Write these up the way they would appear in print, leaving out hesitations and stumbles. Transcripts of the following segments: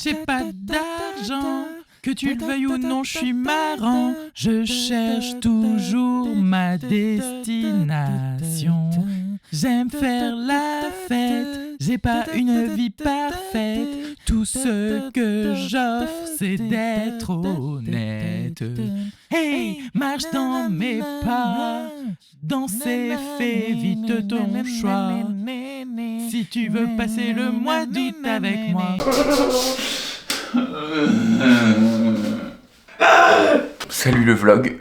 j'ai pas d'argent. Que tu le veuilles ou non, je suis marrant. Je cherche toujours ma destination. J'aime faire la fête, j'ai pas une vie parfaite. Tout ce que j'offre, c'est d'être honnête. Hey, marche dans mes pas, danser, fais vite ton choix. Si tu veux passer le mois d'août avec moi. Salut le vlog.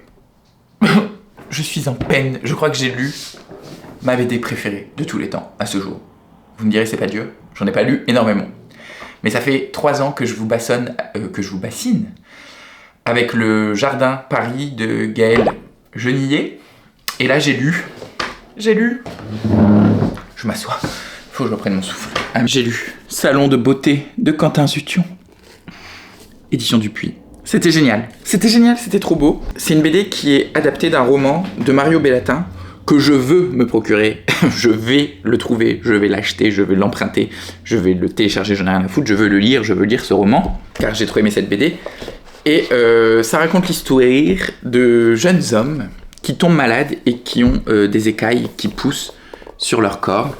Je suis en peine. Je crois que j'ai lu ma BD préférée de tous les temps à ce jour. Vous me direz c'est pas dur. J'en ai pas lu énormément. Mais ça fait 3 ans que je vous bassine avec le Jardin Paris de Gaël Genillet. Et là j'ai lu. Je m'assois. Faut que je reprenne mon souffle. J'ai lu Salon de beauté de Quentin Zution. Édition Dupuis. C'était génial, c'était trop beau. C'est une BD qui est adaptée d'un roman de Mario Bellatin que je veux me procurer. Je vais le trouver, je vais l'acheter, je vais l'emprunter, je vais le télécharger, j'en ai rien à foutre, je veux lire ce roman, car j'ai trop aimé cette BD. Et ça raconte l'histoire de jeunes hommes qui tombent malades et qui ont des écailles qui poussent sur leur corps.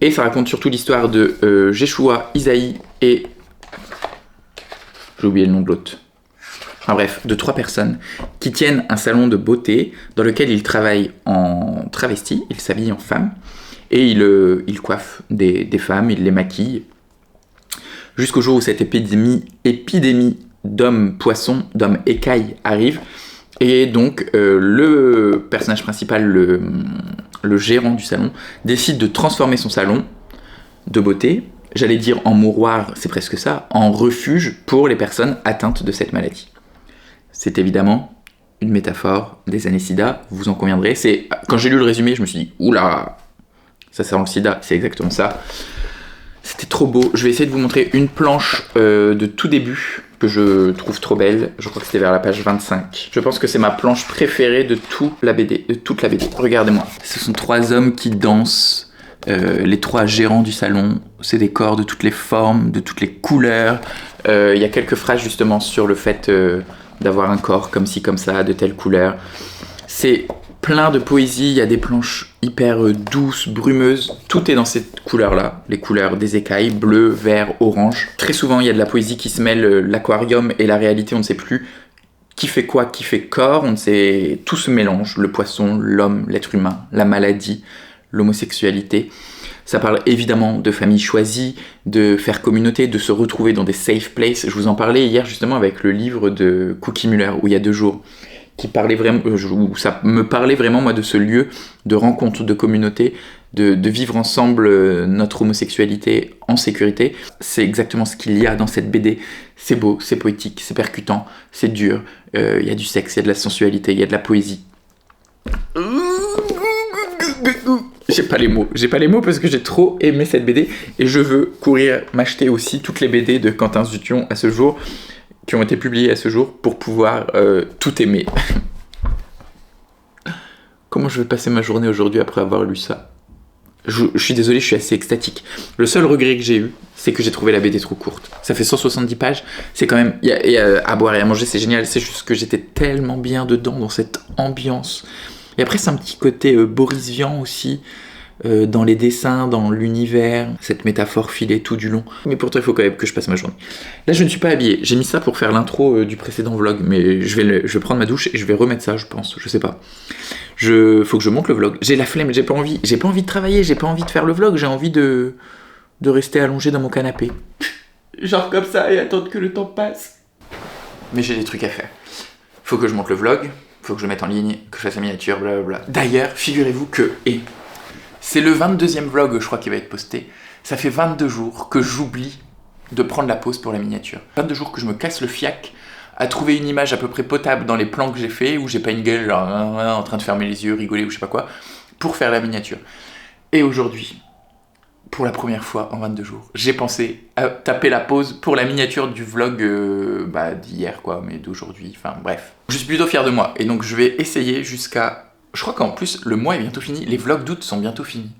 Et ça raconte surtout l'histoire de Jeshua, Isaïe et... j'ai oublié le nom de l'autre. Enfin bref, de 3 personnes qui tiennent un salon de beauté dans lequel ils travaillent en travesti, ils s'habillent en femmes et ils coiffent des femmes, ils les maquillent jusqu'au jour où cette épidémie d'hommes poissons, d'hommes écailles arrive. Et donc le personnage principal, le gérant du salon, décide de transformer son salon de beauté, j'allais dire en mouroir, c'est presque ça, en refuge pour les personnes atteintes de cette maladie. C'est évidemment une métaphore des années SIDA, vous en conviendrez. Quand j'ai lu le résumé, je me suis dit « Oula, ça sent le SIDA », c'est exactement ça. C'était trop beau. Je vais essayer de vous montrer une planche de tout début que je trouve trop belle. Je crois que c'était vers la page 25. Je pense que c'est ma planche préférée de toute la BD. Regardez-moi. Ce sont 3 hommes qui dansent. Les 3 gérants du salon, c'est des corps de toutes les formes, de toutes les couleurs. Il y a quelques phrases justement sur le fait d'avoir un corps comme ci, comme ça, de telle couleur. C'est plein de poésie, il y a des planches hyper douces, brumeuses. Tout est dans cette couleur-là, les couleurs des écailles, bleu, vert, orange. Très souvent, il y a de la poésie qui se mêle, l'aquarium et la réalité, on ne sait plus qui fait quoi, qui fait corps, on ne sait... Tout se mélange, le poisson, l'homme, l'être humain, la maladie, l'homosexualité. Ça parle évidemment de famille choisie, de faire communauté, de se retrouver dans des safe places. Je vous en parlais hier justement avec le livre de Cookie Muller, où il y a 2 jours, qui parlait vraiment, où ça me parlait vraiment moi de ce lieu de rencontre, de communauté, de vivre ensemble notre homosexualité en sécurité. C'est exactement ce qu'il y a dans cette BD. C'est beau, c'est poétique, c'est percutant, c'est dur. Il y a du sexe, il y a de la sensualité, il y a de la poésie. J'ai pas les mots parce que j'ai trop aimé cette BD et je veux courir m'acheter aussi toutes les BD de Quentin Zution à ce jour, qui ont été publiées à ce jour, pour pouvoir tout aimer. Comment je vais passer ma journée aujourd'hui après avoir lu ça ? Je suis désolé, je suis assez extatique. Le seul regret que j'ai eu, c'est que j'ai trouvé la BD trop courte. Ça fait 170 pages, c'est quand même... Il y a à boire et à manger, c'est génial, c'est juste que j'étais tellement bien dedans, dans cette ambiance. Et après, c'est un petit côté Boris Vian aussi, dans les dessins, dans l'univers, cette métaphore filée tout du long. Mais pourtant, il faut quand même que je passe ma journée. Là, je ne suis pas habillé. J'ai mis ça pour faire l'intro du précédent vlog, mais je vais prendre ma douche et je vais remettre ça, je pense. Je sais pas. Faut que je monte le vlog. J'ai la flemme, j'ai pas envie de travailler, j'ai pas envie de faire le vlog, j'ai envie de rester allongé dans mon canapé. Genre comme ça et attendre que le temps passe. Mais j'ai des trucs à faire. Faut que je monte le vlog. Faut que je mette en ligne, que je fasse la miniature, blablabla. D'ailleurs, figurez-vous que... c'est le 22e vlog, je crois, qui va être posté. Ça fait 22 jours que j'oublie de prendre la pause pour la miniature. 22 jours que je me casse le fiac à trouver une image à peu près potable dans les plans que j'ai fait, où j'ai pas une gueule genre, en train de fermer les yeux, rigoler ou je sais pas quoi, pour faire la miniature. Et aujourd'hui, pour la première fois en 22 jours, j'ai pensé à taper la pause pour la miniature du vlog d'hier, quoi, mais d'aujourd'hui, enfin bref. Je suis plutôt fier de moi, et donc je vais essayer jusqu'à... Je crois qu'en plus, le mois est bientôt fini, les vlogs d'août sont bientôt finis.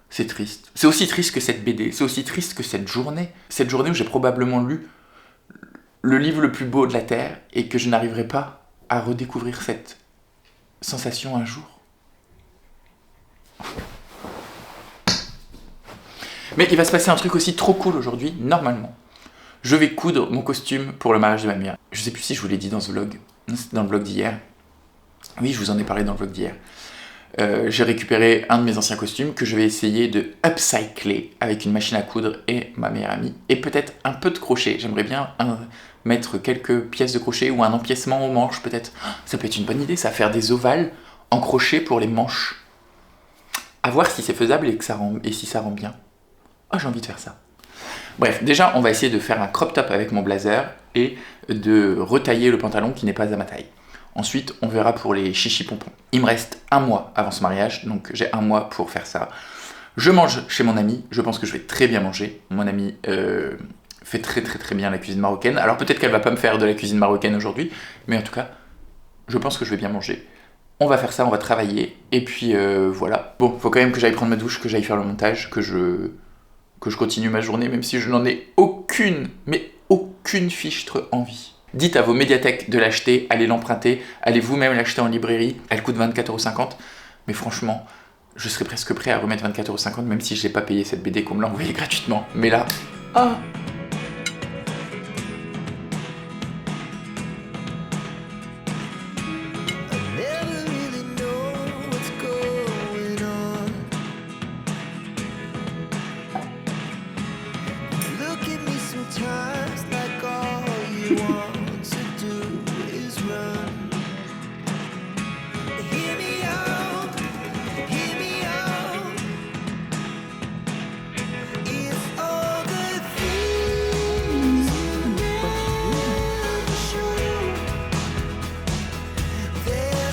C'est triste. C'est aussi triste que cette BD, c'est aussi triste que cette journée où j'ai probablement lu le livre le plus beau de la Terre et que je n'arriverai pas à redécouvrir cette sensation un jour. Mais il va se passer un truc aussi trop cool aujourd'hui, normalement. Je vais coudre mon costume pour le mariage de ma mère. Je sais plus si je vous l'ai dit dans ce vlog. Non, c'était dans le vlog d'hier. Oui, je vous en ai parlé dans le vlog d'hier. J'ai récupéré un de mes anciens costumes que je vais essayer de upcycler avec une machine à coudre et ma meilleure amie. Et peut-être un peu de crochet. J'aimerais bien mettre quelques pièces de crochet ou un empiècement aux manches peut-être. Ça peut être une bonne idée, ça, faire des ovales en crochet pour les manches. À voir si c'est faisable et si ça rend bien. Oh, j'ai envie de faire ça. Bref, déjà, on va essayer de faire un crop top avec mon blazer et de retailler le pantalon qui n'est pas à ma taille. Ensuite, on verra pour les chichis pompons. Il me reste 1 mois avant ce mariage, donc j'ai 1 mois pour faire ça. Je mange chez mon ami, je pense que je vais très bien manger. Mon ami fait très bien la cuisine marocaine. Alors peut-être qu'elle va pas me faire de la cuisine marocaine aujourd'hui, mais en tout cas, je pense que je vais bien manger. On va faire ça, on va travailler, et puis voilà. Bon, faut quand même que j'aille prendre ma douche, que j'aille faire le montage, que je continue ma journée, même si je n'en ai aucune fichtre envie. Dites à vos médiathèques de l'acheter, allez l'emprunter, allez vous-même l'acheter en librairie, elle coûte 24,50 €, mais franchement, je serais presque prêt à remettre 24,50 €, même si je n'ai pas payé cette BD qu'on me l'a envoyée gratuitement. Mais là, ah!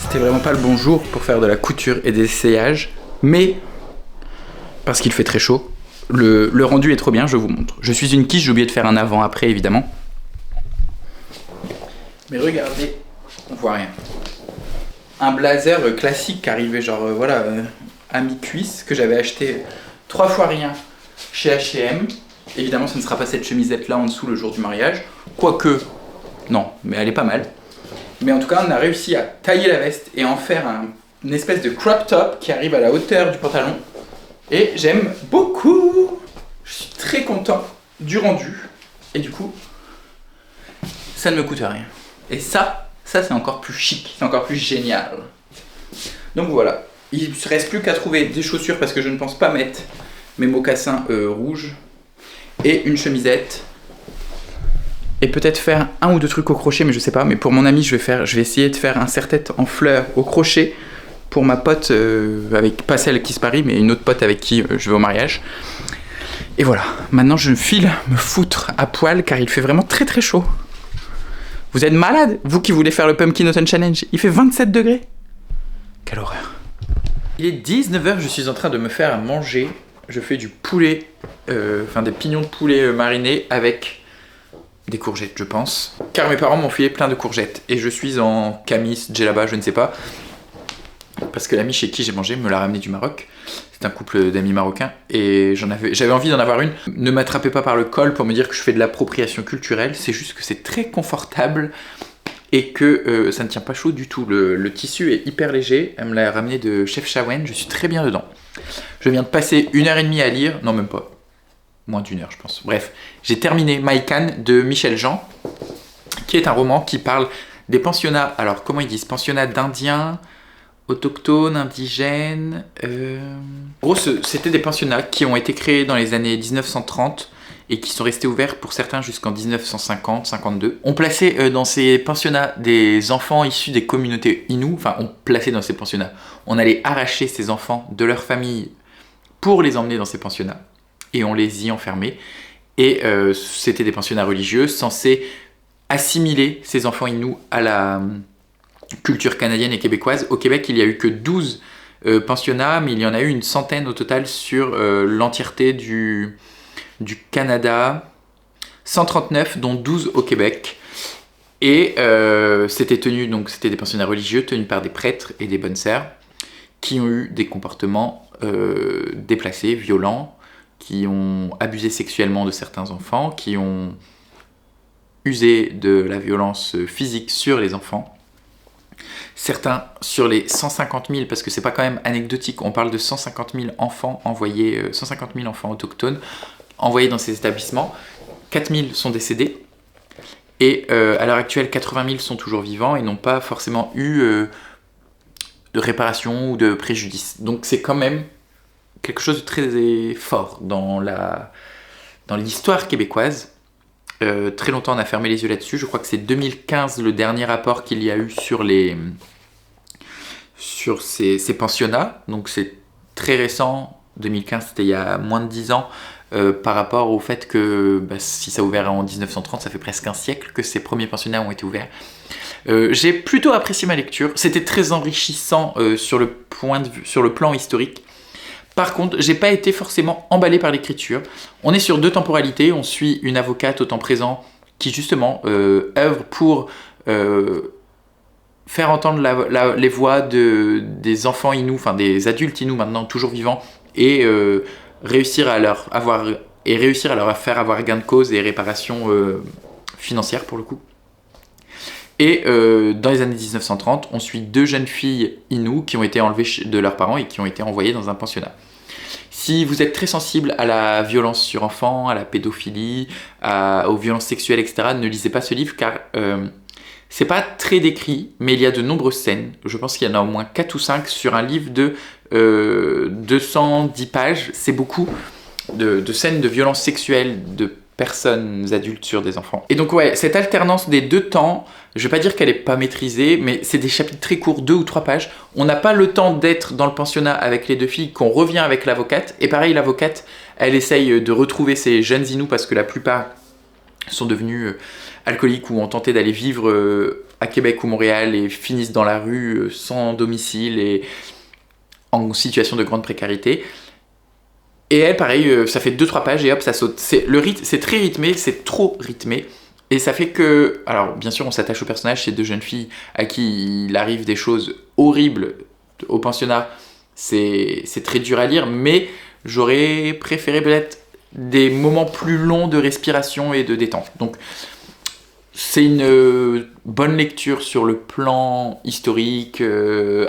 C'était vraiment pas le bon jour pour faire de la couture et des essayages, mais parce qu'il fait très chaud, le rendu est trop bien, je vous montre. Je suis une quiche, j'ai oublié de faire un avant-après évidemment. Mais regardez, on voit rien. Un blazer classique arrivé genre voilà à mi-cuisse que j'avais acheté 3 fois rien chez H&M. Évidemment, ce ne sera pas cette chemisette là en dessous le jour du mariage, quoique non, mais elle est pas mal. Mais en tout cas, on a réussi à tailler la veste et en faire une espèce de crop top qui arrive à la hauteur du pantalon. Et j'aime beaucoup. Je suis très content du rendu. Et du coup, ça ne me coûte rien. Et ça c'est encore plus chic, c'est encore plus génial. Donc voilà, il ne reste plus qu'à trouver des chaussures parce que je ne pense pas mettre mes mocassins rouges. Et une chemisette. Et peut-être faire 1 ou 2 trucs au crochet, mais je sais pas. Mais pour mon ami, je vais essayer de faire un serre-tête en fleurs au crochet pour ma pote, avec pas celle qui se marie, mais une autre pote avec qui je vais au mariage. Et voilà, maintenant je file me foutre à poil car il fait vraiment très chaud. Vous êtes malade, vous qui voulez faire le Pumpkin Autumn Challenge? Il fait 27 degrés. Quelle horreur. Il est 19 h, je suis en train de me faire à manger. Je fais du poulet, des pignons de poulet marinés avec des courgettes, je pense. Car mes parents m'ont filé plein de courgettes. Et je suis en camis, djellaba, je ne sais pas. Parce que l'ami chez qui j'ai mangé me l'a ramené du Maroc. C'est un couple d'amis marocains. Et j'avais envie d'en avoir une. Ne m'attrapez pas par le col pour me dire que je fais de l'appropriation culturelle. C'est juste que c'est très confortable. Et que ça ne tient pas chaud du tout. Le tissu est hyper léger. Elle me l'a ramené de Chef Chaouen. Je suis très bien dedans. Je viens de passer 1h30 à lire. Non, même pas. Moins d'1 heure, je pense. Bref, j'ai terminé Maïkan de Michel Jean, qui est un roman qui parle des pensionnats. Alors, comment ils disent? Pensionnats d'indiens, autochtones, indigènes. En gros, c'était des pensionnats qui ont été créés dans les années 1930 et qui sont restés ouverts pour certains jusqu'en 1950-52. On plaçait dans ces pensionnats des enfants issus des communautés Innu. Enfin, on plaçait dans ces pensionnats. On allait arracher ces enfants de leur famille pour les emmener dans ces pensionnats. Et on les y enfermait. Et c'était des pensionnats religieux censés assimiler ces enfants Inuits à la culture canadienne et québécoise. Au Québec, il n'y a eu que 12 pensionnats, mais il y en a eu une centaine au total sur l'entièreté du Canada. 139, dont 12 au Québec. Et c'était des pensionnats religieux tenus par des prêtres et des bonnes sœurs qui ont eu des comportements déplacés, violents, qui ont abusé sexuellement de certains enfants, qui ont usé de la violence physique sur les enfants. Certains sur les 150 000, parce que c'est pas quand même anecdotique, on parle de 150 000 enfants envoyés, 150 000 enfants autochtones envoyés dans ces établissements. 4 000 sont décédés et à l'heure actuelle 80 000 sont toujours vivants et n'ont pas forcément eu de réparation ou de préjudice. Donc c'est quand même quelque chose de très fort dans l'histoire québécoise. Très longtemps on a fermé les yeux là-dessus. Je crois que c'est 2015 le dernier rapport qu'il y a eu sur ces pensionnats. Donc c'est très récent. 2015 c'était il y a moins de 10 ans par rapport au fait que si ça a ouvert en 1930, ça fait presque un siècle que ces premiers pensionnats ont été ouverts. J'ai plutôt apprécié ma lecture. C'était très enrichissant sur le plan historique. Par contre, j'ai pas été forcément emballé par l'écriture. On est sur 2 temporalités. On suit une avocate au temps présent qui justement œuvre pour faire entendre les voix des enfants Inuits, enfin des adultes Inuits maintenant toujours vivants, et réussir à leur faire avoir gain de cause et réparation financière pour le coup. Et dans les années 1930, on suit 2 jeunes filles Inuits qui ont été enlevées de leurs parents et qui ont été envoyées dans un pensionnat. Si vous êtes très sensible à la violence sur enfants, à la pédophilie, aux violences sexuelles, etc., ne lisez pas ce livre car c'est pas très décrit, mais il y a de nombreuses scènes. Je pense qu'il y en a au moins 4 ou 5 sur un livre de 210 pages. C'est beaucoup de scènes de violences sexuelles de personnes adultes sur des enfants. Et donc ouais, cette alternance des 2 temps, je vais pas dire qu'elle est pas maîtrisée, mais c'est des chapitres très courts, 2 ou 3 pages. On n'a pas le temps d'être dans le pensionnat avec les 2 filles, qu'on revient avec l'avocate. Et pareil, l'avocate, elle essaye de retrouver ces jeunes Inuits parce que la plupart sont devenus alcooliques ou ont tenté d'aller vivre à Québec ou Montréal et finissent dans la rue sans domicile et en situation de grande précarité. Et elle, pareil, ça fait 2-3 pages et hop, ça saute. C'est très rythmé, c'est trop rythmé. Et ça fait que... Alors, bien sûr, on s'attache au personnage, ces 2 jeunes filles à qui il arrive des choses horribles au pensionnat. C'est très dur à lire, mais j'aurais préféré peut-être des moments plus longs de respiration et de détente. Donc, c'est une bonne lecture sur le plan historique,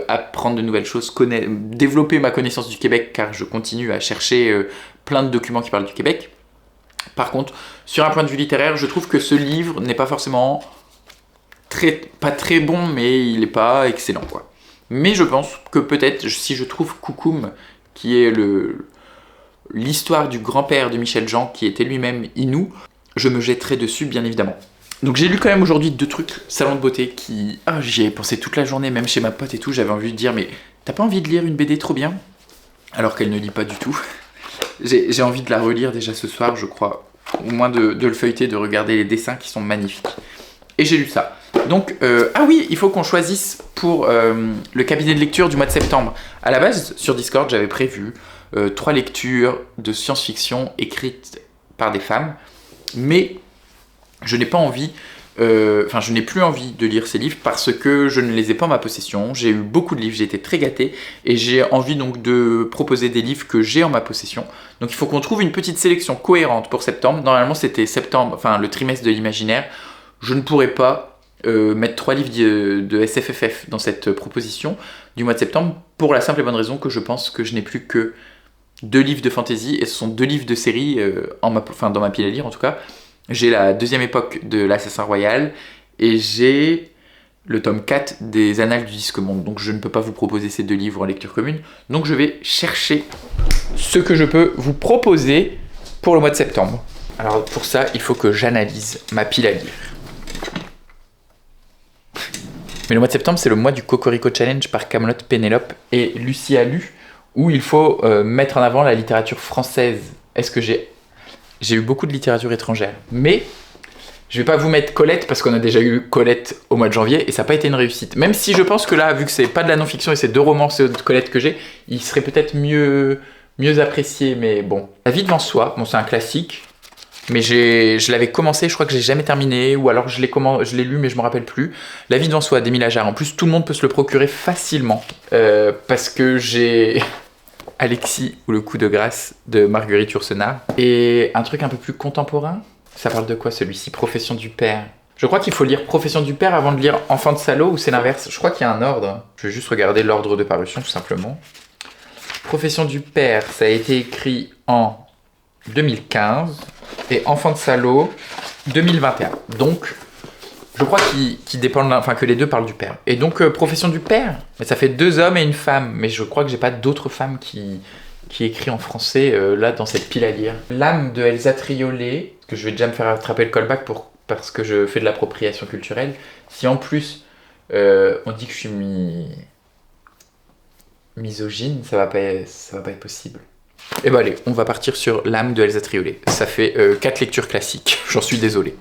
apprendre de nouvelles choses, développer ma connaissance du Québec, car je continue à chercher plein de documents qui parlent du Québec. Par contre, sur un point de vue littéraire, je trouve que ce livre n'est pas forcément pas très bon, mais il n'est pas excellent, quoi. Mais je pense que peut-être, si je trouve Coucoum, qui est l'histoire du grand-père de Michel Jean, qui était lui-même Inou, je me jetterai dessus, bien évidemment. Donc j'ai lu quand même aujourd'hui 2 trucs, Salon de beauté, qui... j'y ai pensé toute la journée, même chez ma pote et tout, j'avais envie de dire, mais t'as pas envie de lire une BD trop bien? Alors qu'elle ne lit pas du tout. J'ai envie de la relire déjà ce soir, je crois. Au moins de le feuilleter, de regarder les dessins qui sont magnifiques. Et j'ai lu ça. Donc, oui, il faut qu'on choisisse pour le cabinet de lecture du mois de septembre. À la base, sur Discord, j'avais prévu 3 lectures de science-fiction écrites par des femmes. Mais je n'ai pas envie... je n'ai plus envie de lire ces livres parce que je ne les ai pas en ma possession. J'ai eu beaucoup de livres, j'ai été très gâté et j'ai envie donc de proposer des livres que j'ai en ma possession. Donc il faut qu'on trouve une petite sélection cohérente pour septembre. Normalement c'était septembre, le trimestre de l'imaginaire. Je ne pourrais pas mettre 3 livres de SFFF dans cette proposition du mois de septembre pour la simple et bonne raison que je pense que je n'ai plus que 2 livres de fantasy et ce sont 2 livres de série dans ma pile à lire en tout cas. J'ai la 2e époque de l'Assassin Royal et j'ai le tome 4 des Annales du Disque Monde. Donc je ne peux pas vous proposer ces 2 livres en lecture commune. Donc je vais chercher ce que je peux vous proposer pour le mois de septembre. Alors pour ça, il faut que j'analyse ma pile à lire. Mais le mois de septembre, c'est le mois du Cocorico Challenge par Camelot, Pénélope et Lucie a lu, où il faut mettre en avant la littérature française. Est-ce que j'ai eu beaucoup de littérature étrangère, mais je vais pas vous mettre Colette parce qu'on a déjà eu Colette au mois de janvier et ça n'a pas été une réussite. Même si je pense que là, vu que c'est pas de la non-fiction et c'est 2 romances de Colette que j'ai, il serait peut-être mieux apprécié, mais bon. La vie devant soi, bon c'est un classique, mais je l'avais commencé, je crois que j'ai jamais terminé, ou alors je l'ai lu mais je me rappelle plus. La vie devant soi d'Émile Ajar. En plus, tout le monde peut se le procurer facilement parce que j'ai Alexis ou le coup de grâce de Marguerite Yourcenar. Et un truc un peu plus contemporain, Ça parle de quoi celui-ci? Profession du père. Je crois qu'il faut lire Profession du père avant de lire Enfant de salaud ou c'est l'inverse? Je crois qu'il y a un ordre. Je vais juste regarder l'ordre de parution tout simplement. Profession du père, ça a été écrit en 2015 et Enfant de salaud 2021. Donc, je crois qu'ils dépendent, enfin que les deux parlent du père. Et donc, Profession du père, mais ça fait 2 hommes et une femme. Mais je crois que j'ai pas d'autres femmes qui écrit en français là dans cette pile à lire. L'âme de Elsa Triolet, parce que je vais déjà me faire attraper le callback parce que je fais de l'appropriation culturelle. Si en plus on dit que je suis misogyne, ça va pas être possible. Et bah allez, on va partir sur l'âme de Elsa Triolet. Ça fait 4 lectures classiques, j'en suis désolé.